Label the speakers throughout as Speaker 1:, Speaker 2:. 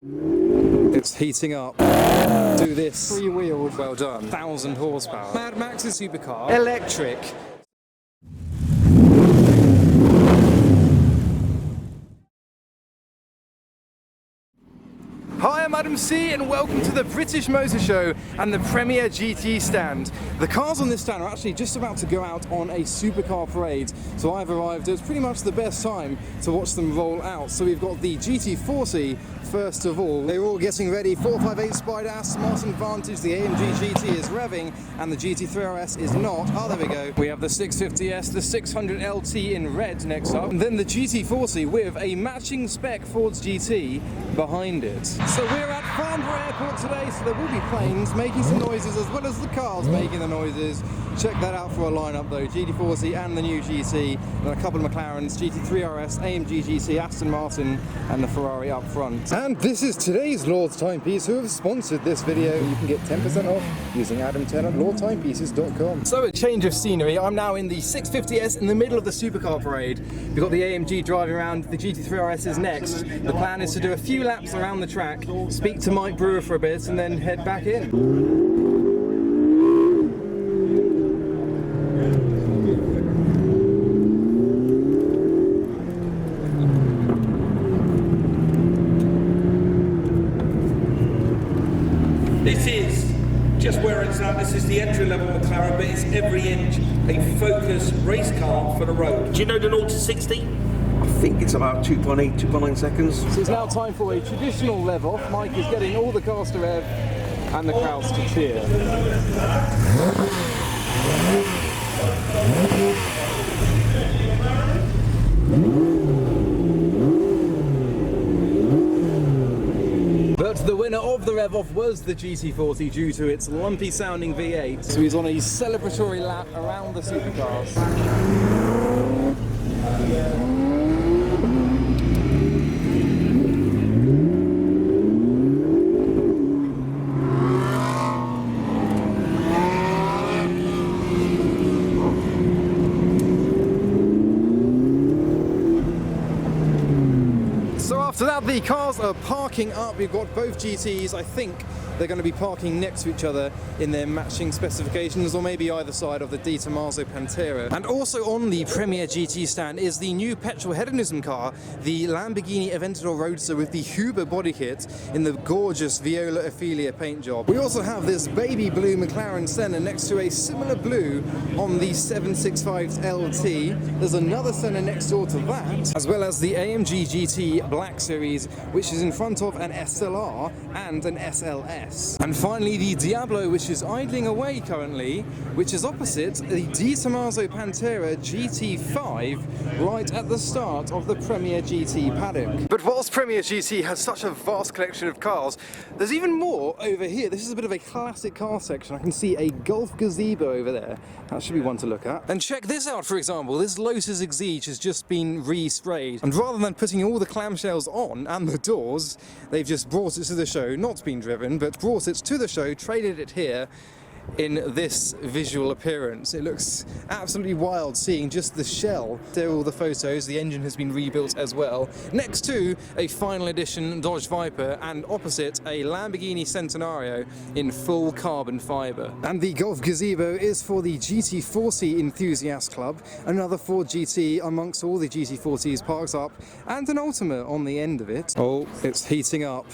Speaker 1: It's heating up. Do this. Three-wheeled. Well done. 1,000 horsepower. Mad Max's supercar. Electric. Hi, I'm Adam C and welcome to the British Motor Show and the Premier GT stand. The cars on this stand are actually just about to go out on a supercar parade, so I've arrived at pretty much the best time to watch them roll out. So we've got the GT40 first of all. They're all getting ready. 458 Spider, Aston Martin Vantage, the AMG GT is revving and the GT3 RS is not. Oh, there we go. We have the 650S, the 600 LT in red next up, and then the GT40 with a matching spec Ford GT behind it. So we're at Farnborough Airport today, so there will be planes making some noises as well as the cars making the noises. Check that out for a lineup though, GT40 and the new GT, and a couple of McLarens, GT3 RS, AMG GT, Aston Martin and the Ferrari up front. And this is today's Lord's Timepiece who have sponsored this video. You can get 10% off using Adam10 at lordtimepieces.com. So a change of scenery, I'm now in the 650S in the middle of the supercar parade. We've got the AMG driving around, the GT3 RS is next. The plan is to do a few laps around the track, speak to Mike Brewer for a bit and then head back in.
Speaker 2: This is just where it's at. This is the entry-level McLaren, but it's every inch a focused race car for the road. Do you know the 0 to 60?
Speaker 3: I think it's about 2.8, 2.9 seconds.
Speaker 1: So it's now time for a traditional rev off. Mike is getting all the cars to rev and the crowds to cheer. But the winner of the rev off was the GT40 due to its lumpy sounding V8. So he's on a celebratory lap around the supercars. So that the cars are parking up, we've got both GTs. I think they're going to be parking next to each other in their matching specifications, or maybe either side of the Di Tommaso Pantera. And also on the Premier GT stand is the new petrol hedonism car, the Lamborghini Aventador Roadster with the Huber body kit in the gorgeous Viola Ophelia paint job. We also have this baby blue McLaren Senna next to a similar blue on the 765 LT. There's another Senna next door to that, as well as the AMG GT Black Series, which is in front of an SLR and an SLS. And finally the Diablo, which is idling away currently, which is opposite the Di Tommaso Pantera GT5 right at the start of the Premier GT paddock. But whilst Premier GT has such a vast collection of cars, there's even more over here. This is a bit of a classic car section. I can see a Golf gazebo over there. That should be one to look at. And check this out, for example. This Lotus Exige has just been re-sprayed, and rather than putting all the clamshells on and the doors, they've just brought it to the show, not been driven, but brought it to the show, traded it here in this visual appearance. It looks absolutely wild seeing just the shell. There are all the photos. The engine has been rebuilt as well. Next to a final edition Dodge Viper, and opposite a Lamborghini Centenario in full carbon fibre. And the Golf gazebo is for the GT40 Enthusiast Club, another Ford GT amongst all the GT40s parked up, and an Ultima on the end of it. Oh, it's heating up.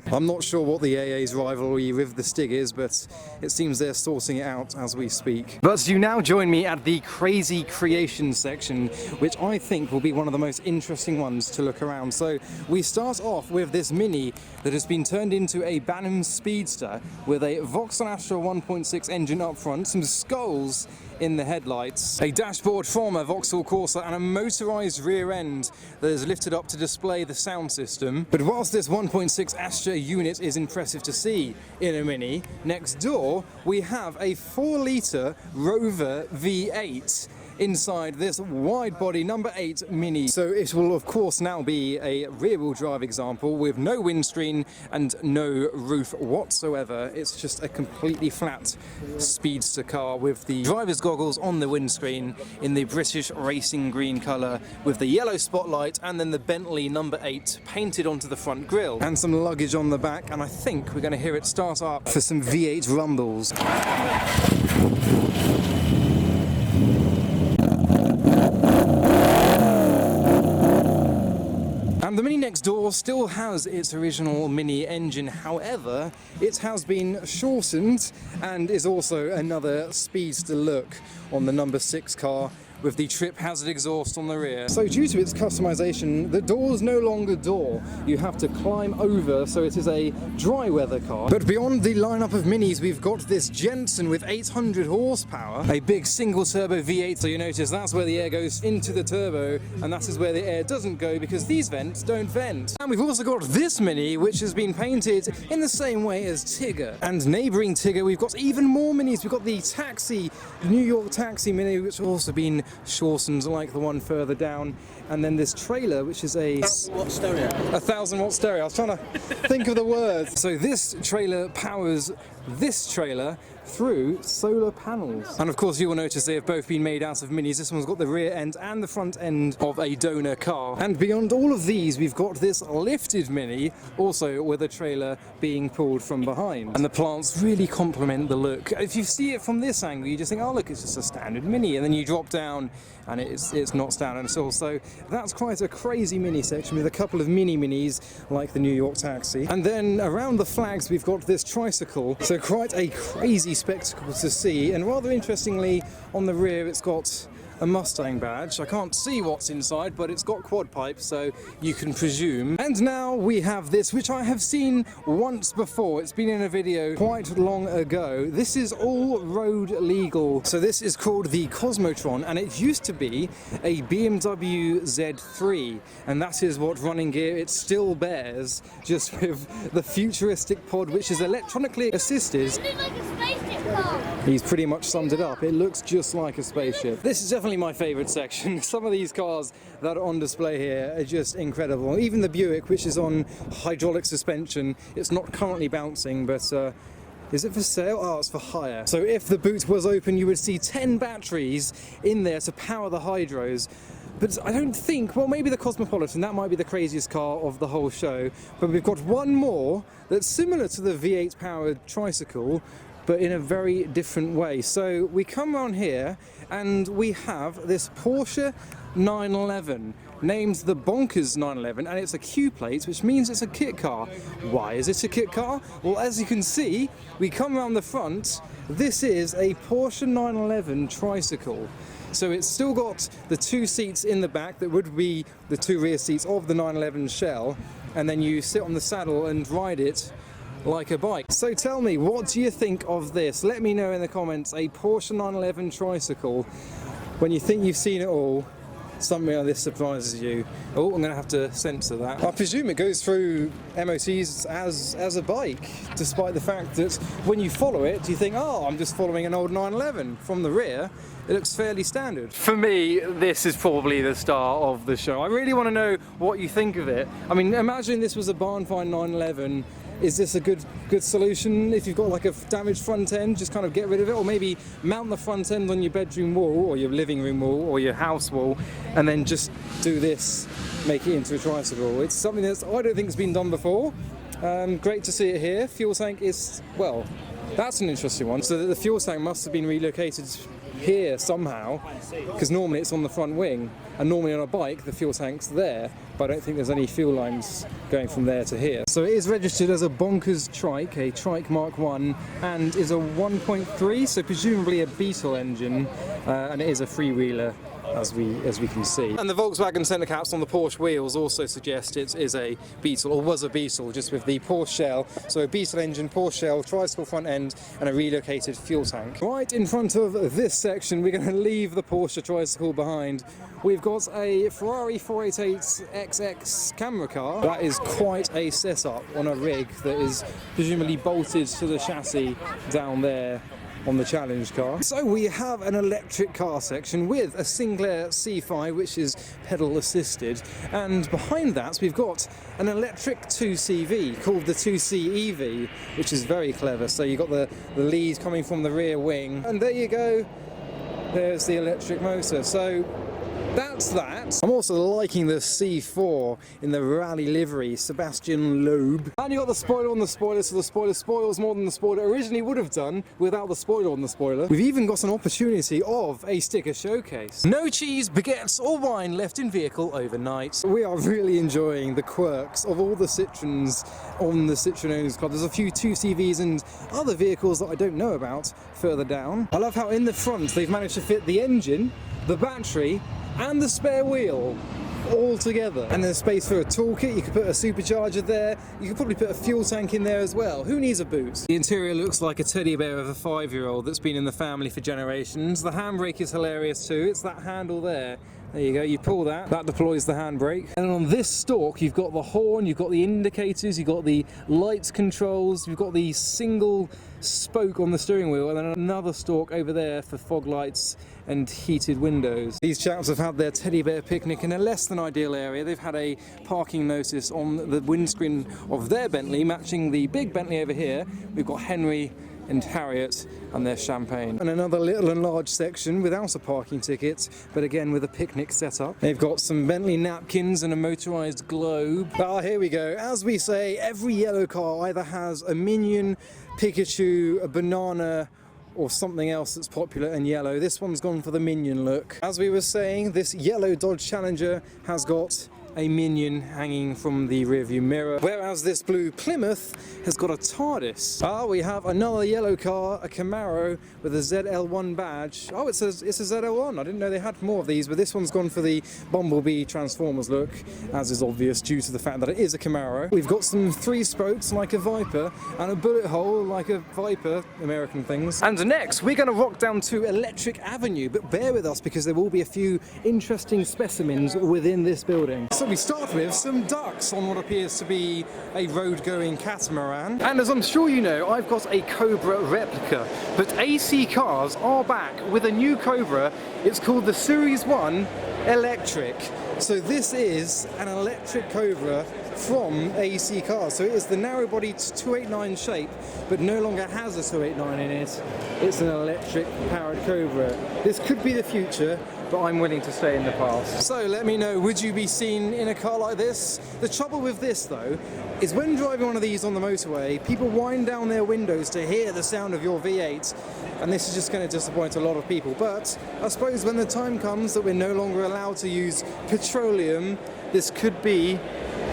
Speaker 1: I'm not sure what the AA's rivalry with the Stig is, but it seems they're sorting it out as we speak. But you now join me at the Crazy Creation section, which I think will be one of the most interesting ones to look around. So we start off with this Mini that has been turned into a Banham Speedster with a Vauxhall Astra 1.6 engine up front, some skulls in the headlights, a dashboard from a Vauxhall Corsa and a motorised rear end that is lifted up to display the sound system. But whilst this 1.6 Astra unit is impressive to see in a Mini, next door we have a 4-litre Rover V8 inside this wide body number 8 Mini. So it will of course now be a rear wheel drive example with no windscreen and no roof whatsoever. It's just a completely flat speedster car with the driver's goggles on the windscreen in the British racing green colour with the yellow spotlight, and then the Bentley number 8 painted onto the front grille and some luggage on the back, and I think we're going to hear it start up for some V8 rumbles. And the Mini next door still has its original Mini engine, however, it has been shortened and is also another speedster look on the number 6 car with the trip hazard exhaust on the rear. So due to its customization, the door is no longer door. You have to climb over, so it is a dry weather car. But beyond the lineup of Minis, we've got this Jensen with 800 horsepower, a big single turbo V8. So you notice that's where the air goes into the turbo, and that is where the air doesn't go because these vents don't vent. And we've also got this Mini, which has been painted in the same way as Tigger. And neighbouring Tigger, we've got even more Minis. We've got the Taxi, New York Taxi Mini, which has also been shortened like the one further down, and then this trailer, which is a
Speaker 3: 1,000-watt stereo.
Speaker 1: 1,000-watt stereo. I was trying to think of the words. So this trailer powers this trailer through solar panels. And of course you will notice they have both been made out of Minis. This one's got the rear end and the front end of a donor car. And beyond all of these, we've got this lifted Mini, also with a trailer being pulled from behind. And the plants really complement the look. If you see it from this angle, you just think, oh look, it's just a standard Mini. And then you drop down and it's not standard at all. So that's quite a crazy Mini section with a couple of mini Minis like the New York Taxi. And then around the flags, we've got this tricycle. So quite a crazy spectacle to see, and rather interestingly on the rear it's got a Mustang badge. I can't see what's inside, but it's got quad pipes, so you can presume. And now we have this, which I have seen once before. It's been in a video quite long ago. This is all road legal. So this is called the Cosmotron, and it used to be a BMW Z3, and that is what running gear it still bears, just with the futuristic pod, which is electronically assisted.
Speaker 4: It looks like a spaceship car.
Speaker 1: He's pretty much summed it up. It looks just like a spaceship. This is definitely my favourite section. Some of these cars that are on display here are just incredible. Even the Buick, which is on hydraulic suspension, it's not currently bouncing, but is it for sale? Oh, it's for hire. So if the boot was open, you would see 10 batteries in there to power the hydros. But I don't think, well, maybe the Cosmopolitan, that might be the craziest car of the whole show. But we've got one more that's similar to the V8 powered tricycle, but in a very different way. So we come around here and we have this Porsche 911 named the Bonkers 911, and it's a Q plate, which means it's a kit car. Why is it a kit car? Well, as you can see, we come around the front. This is a Porsche 911 tricycle. So it's still got the 2 seats in the back that would be the 2 rear seats of the 911 shell, and then you sit on the saddle and ride it like a bike. So tell me, what do you think of this? Let me know in the comments. A Porsche 911 tricycle. When you think you've seen it all, something like this surprises you. Oh, I'm going to have to censor that. I presume it goes through MOTs as a bike, despite the fact that when you follow it, you think, oh, I'm just following an old 911. From the rear, it looks fairly standard. For me, this is probably the star of the show. I really want to know what you think of it. I mean, imagine this was a barn find 911. Is this a good solution? If you've got like a damaged front end, just kind of get rid of it, or maybe mount the front end on your bedroom wall or your living room wall or your house wall, and then just do this, make it into a tricycle. It's something that I don't think has been done before. Great to see it here. Fuel tank is, well, that's an interesting one. So the fuel tank must have been relocated here somehow, because normally it's on the front wing, and normally on a bike the fuel tank's there, but I don't think there's any fuel lines going from there to here. So it is registered as a Bonkers trike, a trike Mark 1, and is a 1.3, so presumably a Beetle engine, and it is a freewheeler, as we can see. And the Volkswagen centre caps on the Porsche wheels also suggest it is a Beetle, or was a Beetle, just with the Porsche shell. So a Beetle engine, Porsche shell, tricycle front end, and a relocated fuel tank. Right in front of this section, we're going to leave the Porsche tricycle behind. We've got a Ferrari 488XX camera car. That is quite a setup on a rig that is presumably bolted to the chassis down there. on the challenge car. So we have an electric car section with a Sinclair C5, which is pedal assisted, and behind that we've got an electric 2CV called the 2C EV, which is very clever. So you've got the lead coming from the rear wing, and there you go, there's the electric motor. So that's that. I'm also liking the C4 in the rally livery, Sebastian Loeb. And you got the spoiler on the spoiler, so the spoiler spoils more than the spoiler originally would have done without the spoiler on the spoiler. We've even got an opportunity of a sticker showcase. No cheese, baguettes or wine left in vehicle overnight. We are really enjoying the quirks of all the Citroens on the Citroen Owners Club. There's a few 2CVs and other vehicles that I don't know about further down. I love how in the front they've managed to fit the engine, the battery and the spare wheel all together. And there's space for a toolkit. You could put a supercharger there. You could probably put a fuel tank in there as well. Who needs a boot? The interior looks like a teddy bear of a 5-year-old that's been in the family for generations. The handbrake is hilarious too. It's that handle there. There you go, you pull that deploys the handbrake. And on this stalk, you've got the horn, you've got the indicators, you've got the lights controls, you've got the single spoke on the steering wheel, and then another stalk over there for fog lights and heated windows. These chaps have had their teddy bear picnic in a less than ideal area. They've had a parking notice on the windscreen of their Bentley, matching the big Bentley over here. We've got Henry and Harriet and their champagne. And another little and large section without a parking ticket, but again with a picnic setup. They've got some Bentley napkins and a motorised globe. Ah, here we go. As we say, every yellow car either has a Minion, Pikachu, a banana, or something else that's popular and yellow. This one's gone for the Minion look. As we were saying, this yellow Dodge Challenger has got a Minion hanging from the rearview mirror, whereas this blue Plymouth has got a TARDIS. Ah, we have another yellow car, a Camaro with a ZL1 badge. Oh, it's a ZL1. I didn't know they had more of these, but this one's gone for the Bumblebee Transformers look, as is obvious due to the fact that it is a Camaro. We've got some 3 spokes like a Viper and a bullet hole like a Viper, American things. And next, we're going to rock down to Electric Avenue, but bear with us because there will be a few interesting specimens within this building. So we start with some ducks on what appears to be a road-going catamaran. And as I'm sure you know, I've got a Cobra replica, but AC Cars are back with a new Cobra. It's called the Series 1 Electric. So this is an electric Cobra from AC Cars. So it is the narrow-bodied 289 shape, but no longer has a 289 in it. It's an electric-powered Cobra. This could be the future, but I'm willing to stay in the past. So let me know, would you be seen in a car like this? The trouble with this though, is when driving one of these on the motorway, people wind down their windows to hear the sound of your V8, and this is just going to disappoint a lot of people. But I suppose when the time comes that we're no longer allowed to use petroleum, this could be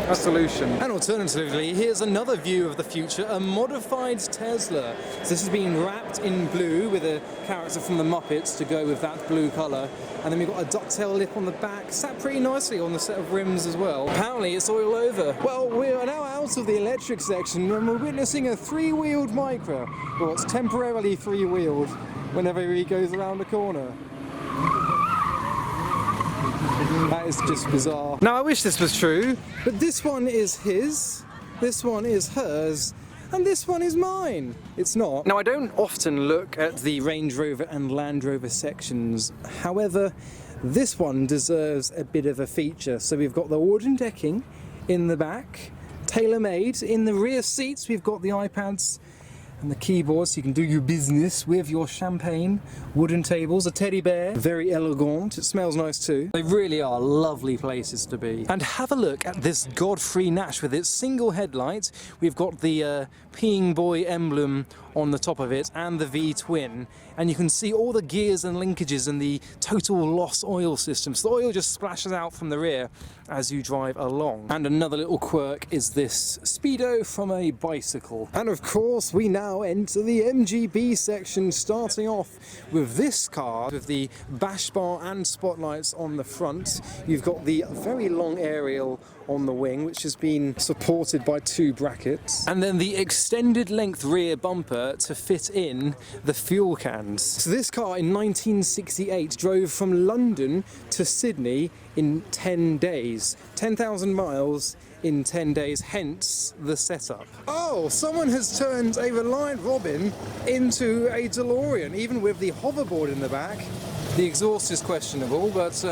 Speaker 1: a solution. And alternatively, here's another view of the future, a modified Tesla. So this has been wrapped in blue with a character from the Muppets to go with that blue colour. And then we've got a ducktail lip on the back, sat pretty nicely on the set of rims as well. Apparently it's oil over. Well, we are now out of the electric section and we're witnessing a 3-wheeled Micra. Well, it's temporarily 3-wheeled whenever he goes around the corner. That is just bizarre. Now I wish this was true, but this one is his, this one is hers, and this one is mine. It's not. Now I don't often look at the Range Rover and Land Rover sections, however this one deserves a bit of a feature. So we've got the wooden decking in the back, tailor-made. In the rear seats we've got the iPads and the keyboard so you can do your business with your champagne. Wooden tables, a teddy bear, very elegant. It smells nice too. They really are lovely places to be. And have a look at this Godfrey Nash with its single headlight. We've got the peeing boy emblem on the top of it and the V-twin, and you can see all the gears and linkages and the total loss oil system. So the oil just splashes out from the rear as you drive along. And another little quirk is this speedo from a bicycle. And of course we now enter the MGB section, starting off with this car with the bash bar and spotlights on the front. You've got the very long aerial on the wing, which has been supported by 2 brackets, and then the extended length rear bumper to fit in the fuel cans. So this car in 1968 drove from London to Sydney in 10 days, 10,000 miles in 10 days, hence the setup. Oh, someone has turned a Reliant Robin into a DeLorean, even with the hoverboard in the back. The exhaust is questionable, but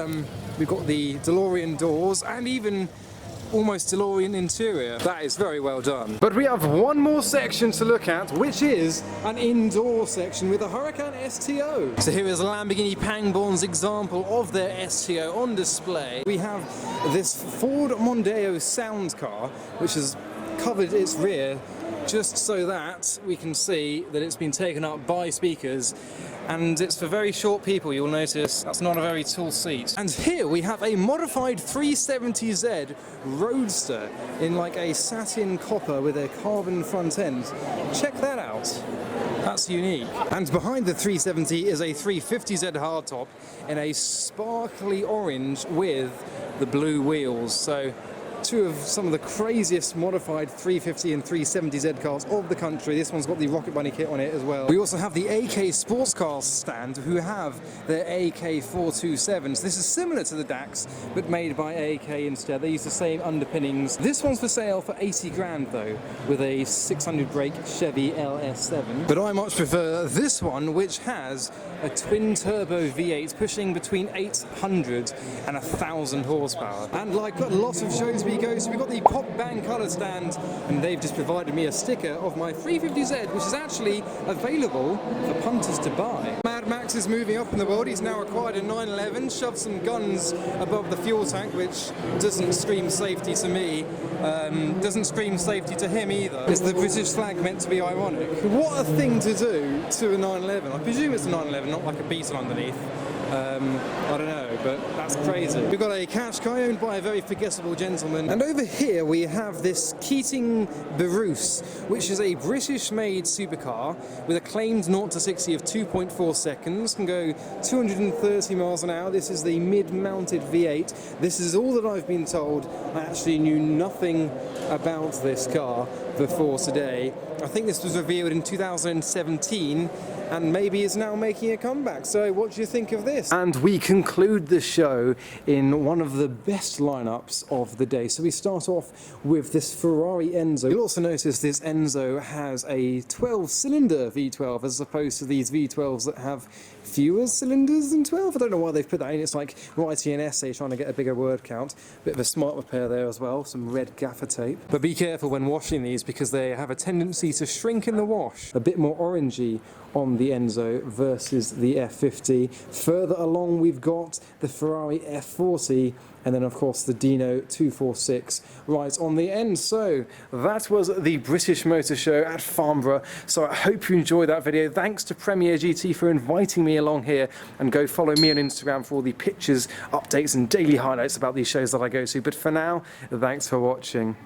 Speaker 1: we've got the DeLorean doors and even almost DeLorean interior. That is very well done. But we have one more section to look at, which is an indoor section with a Huracan STO. So here is Lamborghini Pangborn's example of their STO on display. We have this Ford Mondeo sound car, which has covered its rear just so that we can see that it's been taken up by speakers, and it's for very short people. You'll notice that's not a very tall seat. And here we have a modified 370Z Roadster in like a satin copper with a carbon front end. Check that out. That's unique. And behind the 370 is a 350Z hardtop in a sparkly orange with the blue wheels. So two of some of the craziest modified 350 and 370Z cars of the country. This one's got the Rocket Bunny kit on it as well. We also have the AK Sports Cars stand, who have their AK 427s. This is similar to the DAX, but made by AK instead. They use the same underpinnings. This one's for sale for 80 grand though, with a 600 brake Chevy LS7. But I much prefer this one, which has a twin turbo V8 pushing between 800 and 1,000 horsepower. And like a lot of shows we go to, we've got the Pop Bang colour stand, and they've just provided me a sticker of my 350Z, which is actually available for punters to buy. Mad Max is moving up in the world. He's now acquired a 911, shoved some guns above the fuel tank, which doesn't scream safety to me. Doesn't scream safety to him either. Is the British flag meant to be ironic? What a thing to do to a 911. I presume it's a 911, not like a Beetle underneath. I don't know, but that's crazy. We've got a Qashqai owned by a very forgettable gentleman. And over here we have this Keating Barouse, which is a British-made supercar with a claimed 0 to 60 of 2.4 seconds, can go 230 miles an hour. This is the mid-mounted V8. This is all that I've been told. I actually knew nothing about this car before today. I think this was revealed in 2017 and maybe is now making a comeback. So what do you think of this? And we conclude the show in one of the best lineups of the day. So we start off with this Ferrari Enzo. You'll also notice this Enzo has a 12-cylinder V12 as opposed to these V12s that have fewer cylinders than 12. I don't know why they've put that in. It's like writing an essay trying to get a bigger word count. Bit of a smart repair there as well, some red gaffer tape. But be careful when washing these because they have a tendency to shrink in the wash. A bit more orangey on the Enzo versus the F50. Further along we've got the Ferrari F40 and then of course the Dino 246 right on the end. So that was the British Motor Show at Farnborough. So I hope you enjoyed that video. Thanks to Premier GT for inviting me along here, and go follow me on Instagram for all the pictures, updates and daily highlights about these shows that I go to. But for now, thanks for watching.